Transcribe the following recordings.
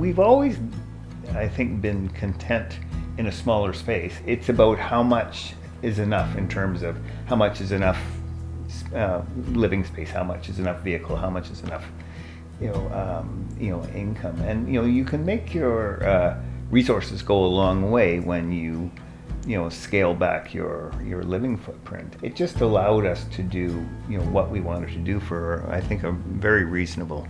we've always, I think, been content in a smaller space. It's about how much is enough in terms of how much is enough living space, how much is enough vehicle, how much is enough, income, and you can make your resources go a long way when you scale back your living footprint. It just allowed us to do what we wanted to do for, I think, a very reasonable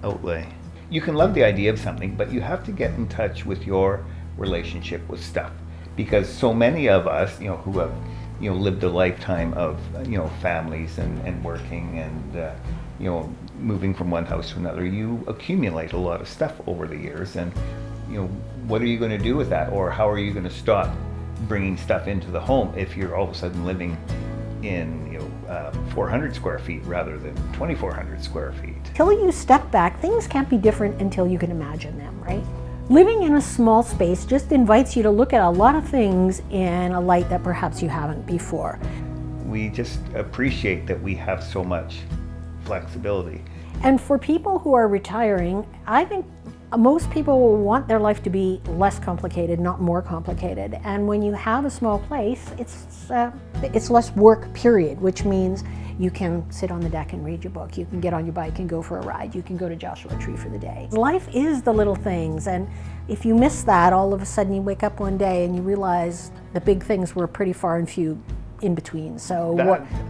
outlay. You can love the idea of something, but you have to get in touch with your relationship with stuff, because so many of us who have lived a lifetime of families and working and moving from one house to another, you accumulate a lot of stuff over the years, and what are you going to do with that, or how are you going to stop bringing stuff into the home if you're all of a sudden living in 400 square feet rather than 2,400 square feet. Till you step back, things can't be different until you can imagine them, right? Living in a small space just invites you to look at a lot of things in a light that perhaps you haven't before. We just appreciate that we have so much flexibility. And for people who are retiring, I think most people will want their life to be less complicated, not more complicated. And when you have a small place, it's less work, period, which means you can sit on the deck and read your book. You can get on your bike and go for a ride. You can go to Joshua Tree for the day. Life is the little things, and if you miss that, all of a sudden you wake up one day and you realize the big things were pretty far and few in between. So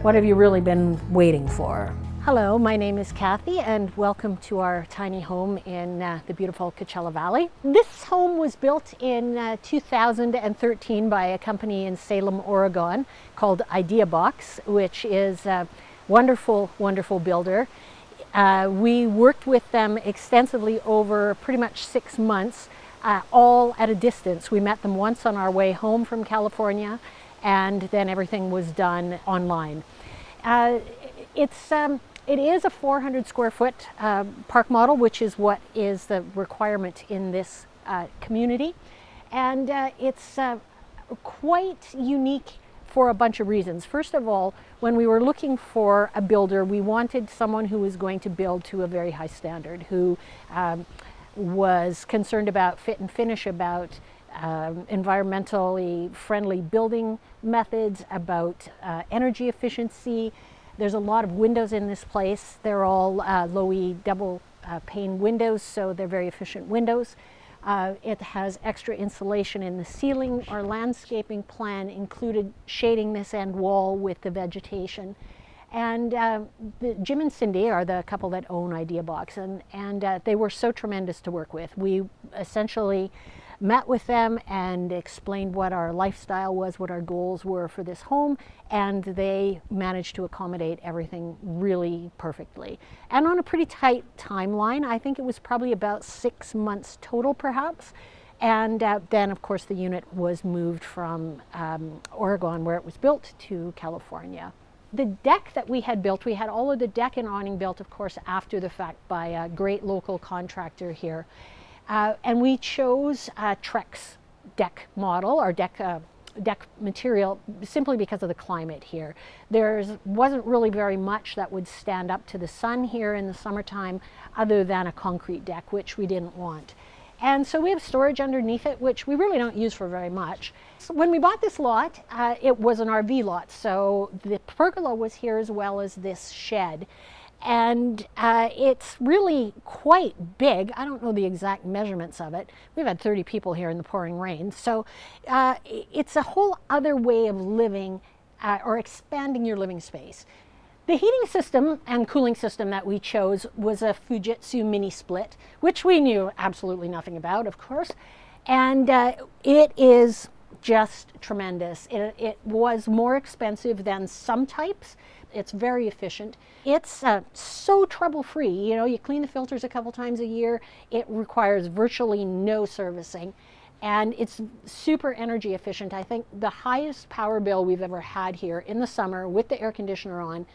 what have you really been waiting for? Hello, my name is Kathy, and welcome to our tiny home in the beautiful Coachella Valley. This home was built in 2013 by a company in Salem, Oregon called IKEA, which is a wonderful, wonderful builder. We worked with them extensively over pretty much 6 months, all at a distance. We met them once on our way home from California, and then everything was done online. It is a 400 square foot park model, which is what is the requirement in this community. And it's quite unique for a bunch of reasons. First of all, when we were looking for a builder, we wanted someone who was going to build to a very high standard, who was concerned about fit and finish, about environmentally friendly building methods, about energy efficiency. There's a lot of windows in this place. They're all low-E double pane windows, so they're very efficient windows. It has extra insulation in the ceiling. Our landscaping plan included shading this end wall with the vegetation. And Jim and Cindy are the couple that own IKEA, and they were so tremendous to work with. We essentially met with them and explained what our lifestyle was, what our goals were for this home, and they managed to accommodate everything really perfectly. And on a pretty tight timeline. I think it was probably about 6 months total, perhaps. And then, of course, the unit was moved from Oregon, where it was built, to California. The deck that we had built, we had all of the deck and awning built, of course, after the fact by a great local contractor here. And we chose Trex deck model, or deck material, simply because of the climate here. There wasn't really very much that would stand up to the sun here in the summertime other than a concrete deck, which we didn't want. And so we have storage underneath it, which we really don't use for very much. So when we bought this lot, it was an RV lot, so the pergola was here as well as this shed. And it's really quite big. I don't know the exact measurements of it. We've had 30 people here in the pouring rain. So it's a whole other way of living or expanding your living space. The heating system and cooling system that we chose was a Fujitsu mini split, which we knew absolutely nothing about, of course. And it is just tremendous. It was more expensive than some types. It's very efficient. It's so trouble-free. You clean the filters a couple times a year. It requires virtually no servicing. And it's super energy efficient. I think the highest power bill we've ever had here in the summer with the air conditioner on,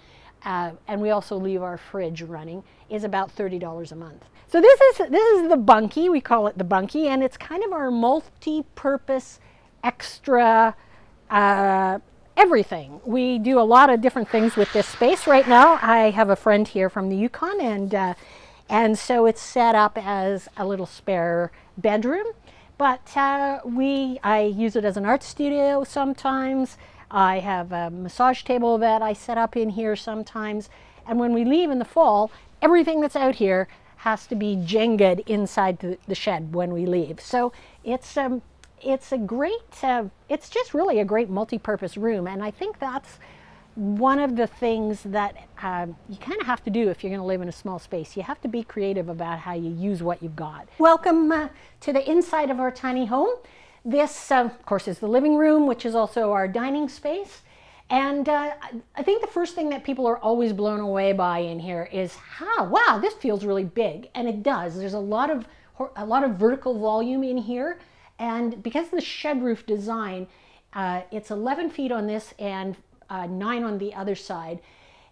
and we also leave our fridge running, is about $30 a month. So this is the bunkie. We call it the bunkie, and it's kind of our multi-purpose extra everything. We do a lot of different things with this space right now. I have a friend here from the Yukon, And so it's set up as a little spare bedroom. But I use it as an art studio sometimes. I have a massage table that I set up in here sometimes. And when we leave in the fall, everything that's out here has to be Jenga'd inside the shed when we leave. So it's a great, it's just really a great multi-purpose room. And I think that's one of the things that you kind of have to do if you're going to live in a small space. You have to be creative about how you use what you've got. Welcome to the inside of our tiny home. This, of course, is the living room, which is also our dining space. And I think the first thing that people are always blown away by in here is how, wow, this feels really big. And it does. There's a lot of vertical volume in here. And because of the shed roof design, it's 11 feet on this and 9 on the other side.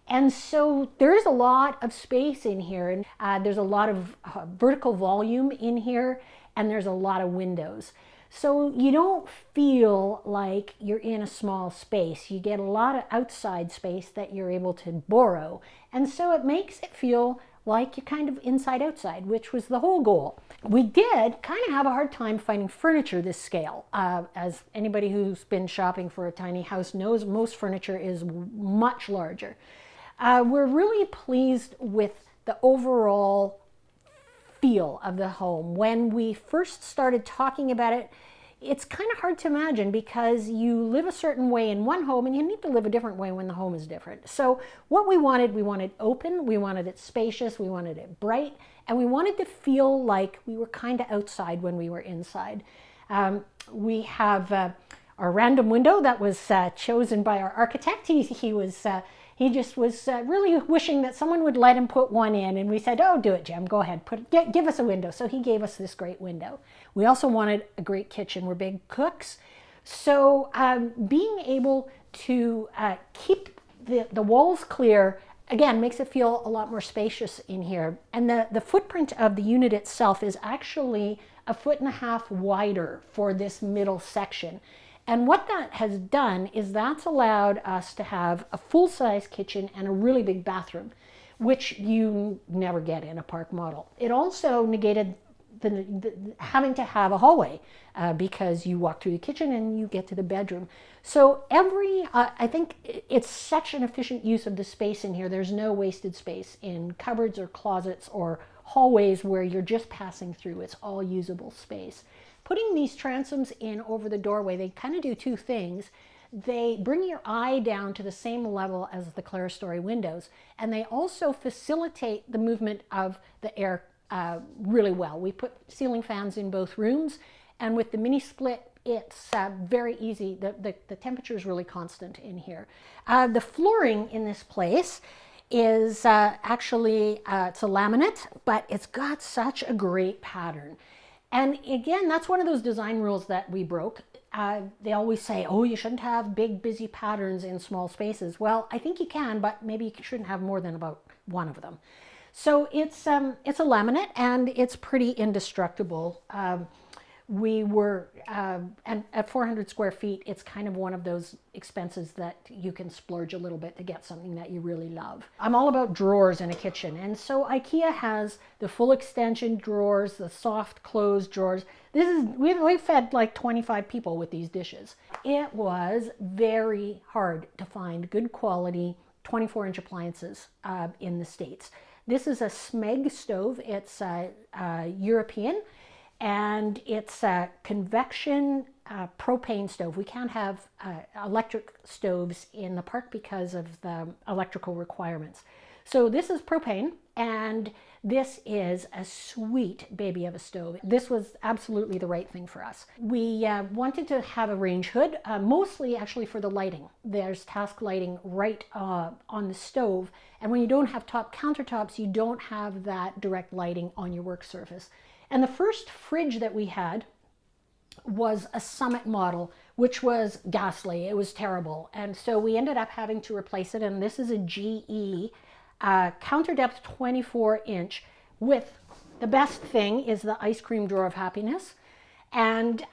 And so there's a lot of space in here, and there's a lot of vertical volume in here, and there's a lot of windows. So you don't feel like you're in a small space. You get a lot of outside space that you're able to borrow. And so it makes it feel like you're kind of inside outside, which was the whole goal. We did kind of have a hard time finding furniture this scale. As anybody who's been shopping for a tiny house knows, most furniture is much larger. We're really pleased with the overall feel of the home. When we first started talking about it, it's kind of hard to imagine because you live a certain way in one home and you need to live a different way when the home is different. So what we wanted open, we wanted it spacious, we wanted it bright, and we wanted to feel like we were kind of outside when we were inside. We have our random window that was chosen by our architect. He just was really wishing that someone would let him put one in, and we said, oh, do it, Jim, go ahead, give us a window. So he gave us this great window. We also wanted a great kitchen. We're big cooks. So being able to keep the walls clear, again, makes it feel a lot more spacious in here. And the footprint of the unit itself is actually 1.5 feet wider for this middle section. And what that has done is that's allowed us to have a full-size kitchen and a really big bathroom, which you never get in a park model. It also negated the having to have a hallway because you walk through the kitchen and you get to the bedroom. So I think it's such an efficient use of the space in here. There's no wasted space in cupboards or closets or hallways where you're just passing through. It's all usable space. Putting these transoms in over the doorway, they kind of do two things. They bring your eye down to the same level as the clerestory windows, and they also facilitate the movement of the air really well. We put ceiling fans in both rooms, and with the mini split, it's very easy. The temperature is really constant in here. The flooring in this place is actually, it's a laminate, but it's got such a great pattern. And again, that's one of those design rules that we broke. They always say, oh, you shouldn't have big, busy patterns in small spaces. Well, I think you can, but maybe you shouldn't have more than about one of them. So it's a laminate and it's pretty indestructible. We were, and at 400 square feet, it's kind of one of those expenses that you can splurge a little bit to get something that you really love. I'm all about drawers in a kitchen, and so IKEA has the full extension drawers, the soft closed drawers. We've fed like 25 people with these dishes. It was very hard to find good quality 24-inch appliances in the States. This is a Smeg stove. It's European. And it's a convection propane stove. We can't have electric stoves in the park because of the electrical requirements. So this is propane, and this is a sweet baby of a stove. This was absolutely the right thing for us. We wanted to have a range hood, mostly actually for the lighting. There's task lighting right on the stove, and when you don't have top countertops, you don't have that direct lighting on your work surface. And the first fridge that we had was a Summit model, which was ghastly. It was terrible. And so we ended up having to replace it. And this is a GE counter depth 24-inch with the best thing is the ice cream drawer of happiness. And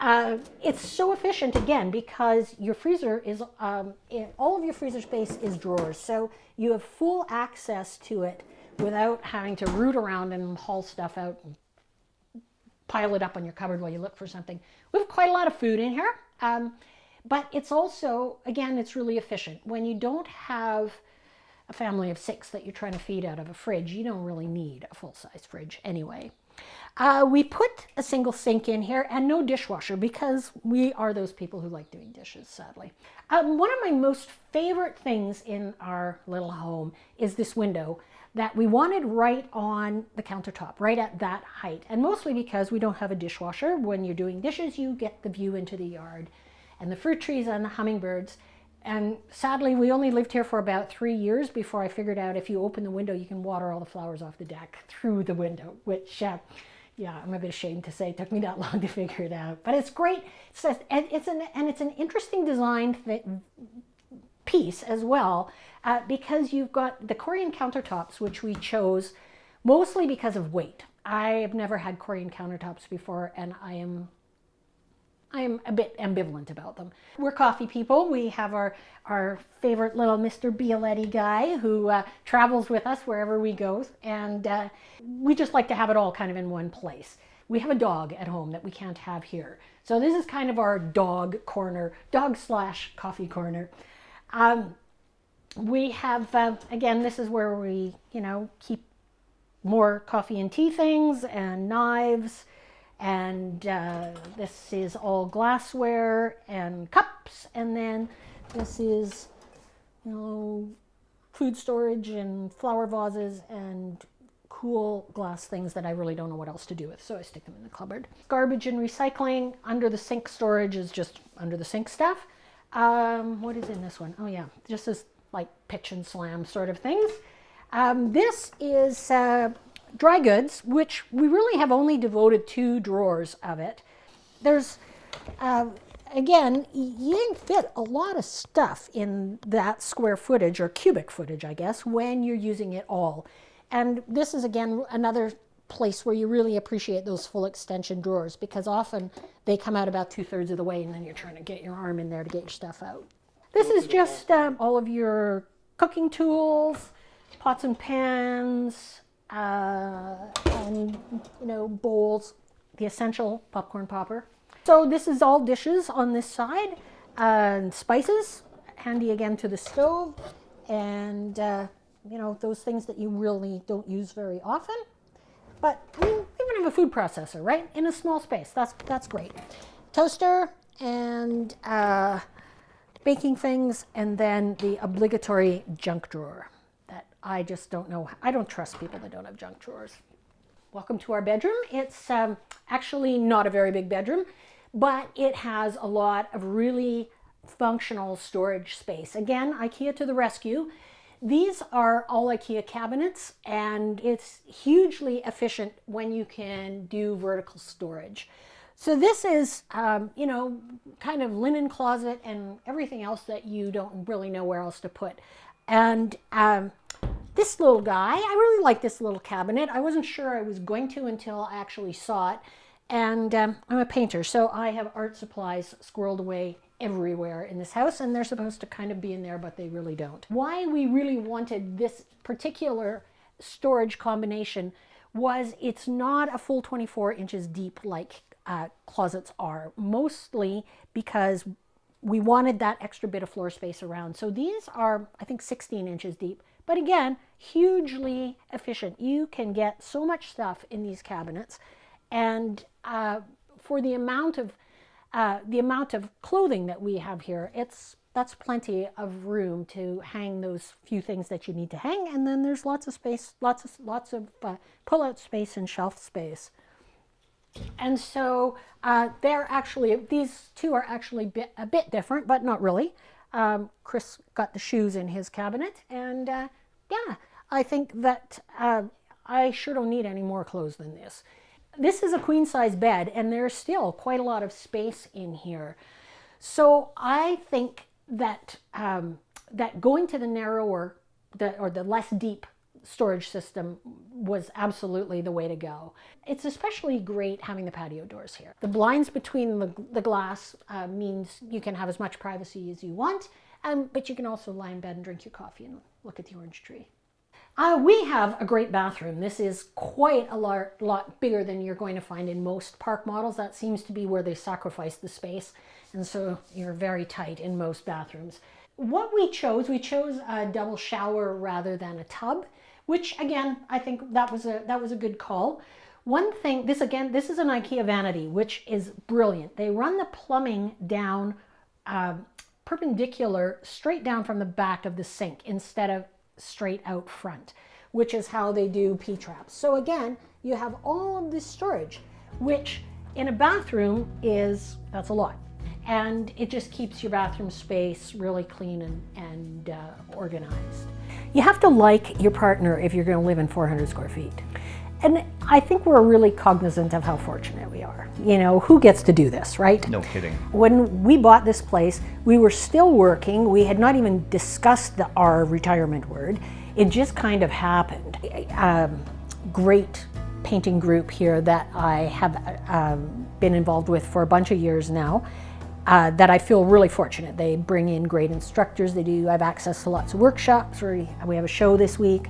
it's so efficient, again, because your freezer is, all of your freezer space is drawers. So you have full access to it without having to root around and haul stuff out and pile it up on your cupboard while you look for something. We have quite a lot of food in here, but it's also, again, it's really efficient. When you don't have a family of 6 that you're trying to feed out of a fridge, you don't really need a full-size fridge anyway. We put a single sink in here and no dishwasher because we are those people who like doing dishes, sadly. One of my most favorite things in our little home is this window that we wanted right on the countertop, right at that height. And mostly because we don't have a dishwasher. When you're doing dishes, you get the view into the yard and the fruit trees and the hummingbirds. And sadly, we only lived here for about 3 years before I figured out if you open the window, you can water all the flowers off the deck through the window, which, yeah, I'm a bit ashamed to say it took me that long to figure it out. But it's great. It's an interesting design piece as well, because you've got the Korean countertops, which we chose mostly because of weight. I have never had Korean countertops before, and I am a bit ambivalent about them. We're coffee people. We have our favorite little Mr. Bialetti guy who travels with us wherever we go, and we just like to have it all kind of in one place. We have a dog at home that we can't have here. So this is kind of our dog corner, dog/coffee corner. We have, again, this is where we, keep more coffee and tea things and knives. And this is all glassware and cups. And then this is, food storage and flower vases and cool glass things that I really don't know what else to do with, so I stick them in the cupboard. Garbage and recycling. Under the sink storage is just under the sink stuff. What is in this one? Oh yeah, just as like pitch and slam sort of things. This is dry goods, which we really have only devoted 2 drawers of it. There's, again, you can fit a lot of stuff in that square footage or cubic footage, I guess, when you're using it all. And this is, again, another place where you really appreciate those full extension drawers, because often they come out about 2/3 of the way and then you're trying to get your arm in there to get your stuff out. This is just all of your cooking tools, pots and pans, and bowls, the essential popcorn popper. So this is all dishes on this side, spices, handy again to the stove, and those things that you really don't use very often. But we even have a food processor, right, in a small space. That's great. Toaster and baking things, and then the obligatory junk drawer that I just don't know. I don't trust people that don't have junk drawers. Welcome to our bedroom. It's actually not a very big bedroom, but it has a lot of really functional storage space. Again, IKEA to the rescue. These are all IKEA cabinets, and it's hugely efficient when you can do vertical storage. So this is, kind of linen closet and everything else that you don't really know where else to put. And this little guy, I really like this little cabinet. I wasn't sure I was going to until I actually saw it. And I'm a painter, so I have art supplies squirreled away everywhere in this house, and they're supposed to kind of be in there, but they really don't. Why we really wanted this particular storage combination was it's not a full 24 inches deep like closets are, mostly because we wanted that extra bit of floor space around. So these are, I think, 16 inches deep, but again, hugely efficient. You can get so much stuff in these cabinets, and for the amount of clothing that we have here, that's plenty of room to hang those few things that you need to hang, and then there's lots of space, lots of pull-out space and shelf space. And so these two are actually a bit different, but not really. Chris got the shoes in his cabinet, and yeah, I think that I sure don't need any more clothes than this. This is a queen size bed, and there's still quite a lot of space in here. So I think that that going to the narrower or the less deep storage system was absolutely the way to go. It's especially great having the patio doors here. The blinds between the glass means you can have as much privacy as you want, but you can also lie in bed and drink your coffee and look at the orange tree. We have a great bathroom. This is quite a lot bigger than you're going to find in most park models. That seems to be where they sacrifice the space. And so you're very tight in most bathrooms. What we chose a double shower rather than a tub, which again, I think that was a good call. One thing, this is an IKEA vanity, which is brilliant. They run the plumbing down perpendicular, straight down from the back of the sink instead of straight out front, which is how they do P-traps. So again, you have all of this storage, which in a bathroom that's a lot. And it just keeps your bathroom space really clean and organized. You have to like your partner if you're going to live in 400 square feet. And I think we're really cognizant of how fortunate we are. You know, who gets to do this, right? No kidding. When we bought this place, we were still working. We had not even discussed our retirement word. It just kind of happened. Great painting group here that I have been involved with for a bunch of years now. That I feel really fortunate. They bring in great instructors. I have access to lots of workshops. We have a show this week.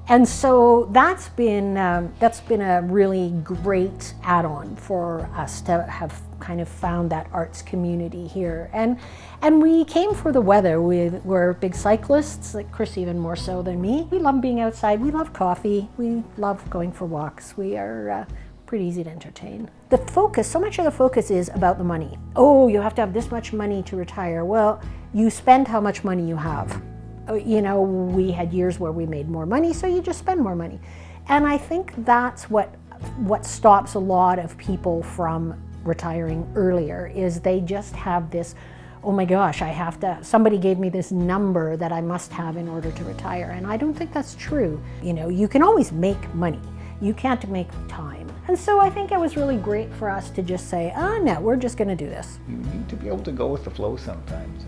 And so that's been a really great add-on for us to have kind of found that arts community here. And we came for the weather. We're big cyclists, like Chris even more so than me. We love being outside. We love coffee. We love going for walks. We are pretty easy to entertain. The focus, so much of the focus is about the money. Oh, you have to have this much money to retire. Well, you spend how much money you have. You know, we had years where we made more money, so you just spend more money. And I think that's what stops a lot of people from retiring earlier, is they just have this, oh my gosh, somebody gave me this number that I must have in order to retire. And I don't think that's true. You know, you can always make money. You can't make time. And so I think it was really great for us to just say, no, we're just going to do this. You need to be able to go with the flow sometimes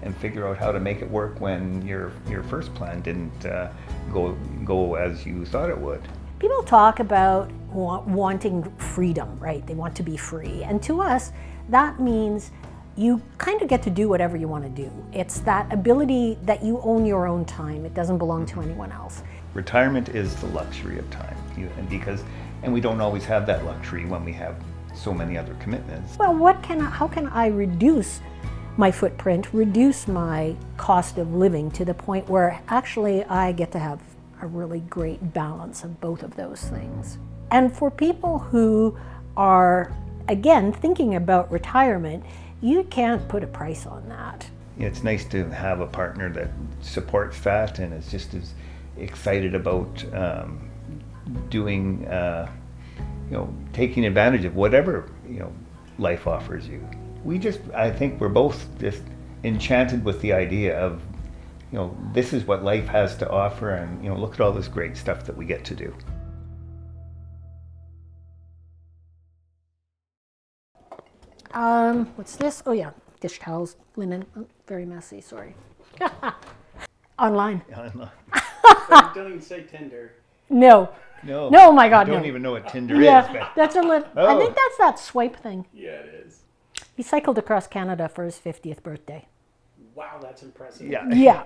and figure out how to make it work when your first plan didn't go as you thought it would. People talk about wanting freedom, right? They want to be free. And to us, that means you kind of get to do whatever you want to do. It's that ability that you own your own time. It doesn't belong to anyone else. Retirement is the luxury of time, and we don't always have that luxury when we have so many other commitments. Well, how can I reduce my footprint, reduce my cost of living to the point where actually I get to have a really great balance of both of those things? And for people who are, again, thinking about retirement, you can't put a price on that. It's nice to have a partner that supports that and is just as excited about doing, taking advantage of whatever, life offers you. I think we're both just enchanted with the idea of, this is what life has to offer, and, look at all this great stuff that we get to do. What's this? Oh yeah, dish towels, linen, very messy, sorry. Online. Don't even say Tinder. No. No. No, my God, I don't no. even know what Tinder is. Yeah, that's I Oh. think that's that swipe thing. Yeah, it is. He cycled across Canada for his 50th birthday. Wow, that's impressive. Yeah. Yeah.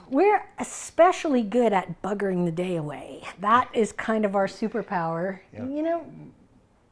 We're especially good at buggering the day away. That is kind of our superpower. Yeah.